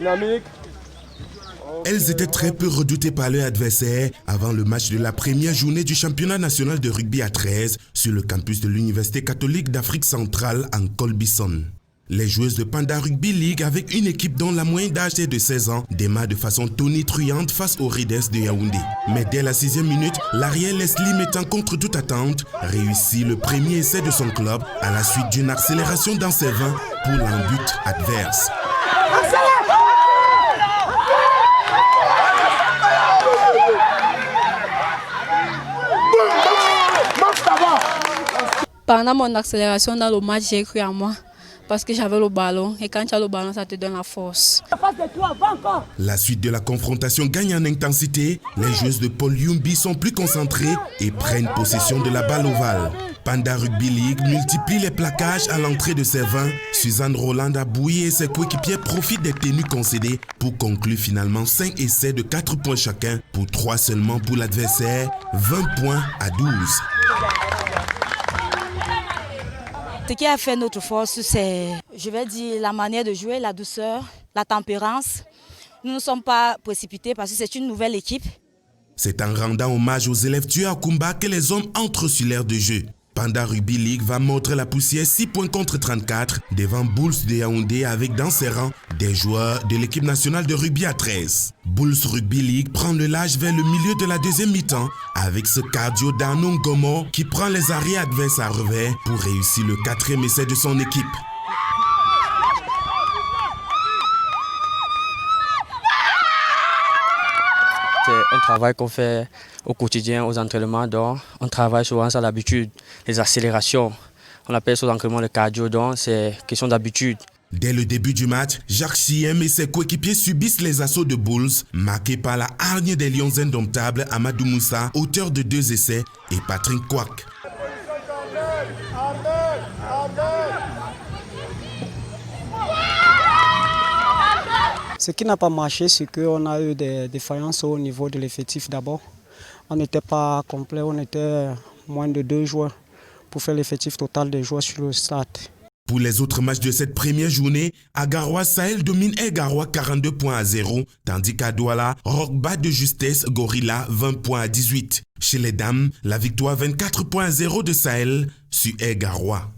Dynamique. Elles étaient très peu redoutées par leurs adversaires avant le match de la première journée du championnat national de rugby à 13 sur le campus de l'Université catholique d'Afrique centrale en Colbison. Les joueuses de Panda Rugby League, avec une équipe dont la moyenne d'âge est de 16 ans, démarrent de façon tonitruante face aux Raiders de Yaoundé. Mais dès la 6e minute, l'arrière Leslie, mettant contre toute attente, réussit le premier essai de son club à la suite d'une accélération dans ses 20 pour l'un but adverse. Pendant mon accélération dans le match, j'ai cru en moi parce que j'avais le ballon et quand tu as le ballon, ça te donne la force. La suite de la confrontation gagne en intensité. Les joueuses de Paul Yumbi sont plus concentrées et prennent possession de la balle ovale. Panda Rugby League multiplie les plaquages à l'entrée de ses 20. Suzanne Roland Abouy et ses coéquipiers profitent des tenues concédées pour conclure finalement 5 essais de 4 points chacun pour 3 seulement pour l'adversaire, 20 points à 12. Ce qui a fait notre force, c'est, je vais dire, la manière de jouer, la douceur, la tempérance. Nous ne sommes pas précipités parce que c'est une nouvelle équipe. C'est en rendant hommage aux élèves tués à Kumba que les hommes entrent sur l'aire de jeu. Panda Rugby League va montrer la poussière 6 points contre 34 devant Bulls de Yaoundé avec dans ses rangs des joueurs de l'équipe nationale de rugby à 13. Bulls Rugby League prend le large vers le milieu de la deuxième mi-temps avec ce cardio d'Arnon Gomo qui prend les arrières adverses à revers pour réussir le 4e essai de son équipe. C'est un travail qu'on fait au quotidien, aux entraînements. Donc, on travaille souvent sur l'habitude, les accélérations. On appelle ça l'entraînement le cardio, donc c'est question d'habitude. Dès le début du match, Jacques Chiem et ses coéquipiers subissent les assauts de Bulls, marqués par la hargne des Lions indomptables Amadou Moussa, auteur de 2 essais, et Patrick Kwak. Ce qui n'a pas marché, c'est qu'on a eu des défaillances au niveau de l'effectif d'abord. On n'était pas complet, on était moins de 2 joueurs pour faire l'effectif total des joueurs sur le stade. Pour les autres matchs de cette première journée, Agarwa Sahel domine Agarwa 42 points à 0, tandis qu'à Douala, Rockbat de Justesse Gorilla 20 points à 18. Chez les dames, la victoire 24 points à 0 de Sahel sur Agarwa.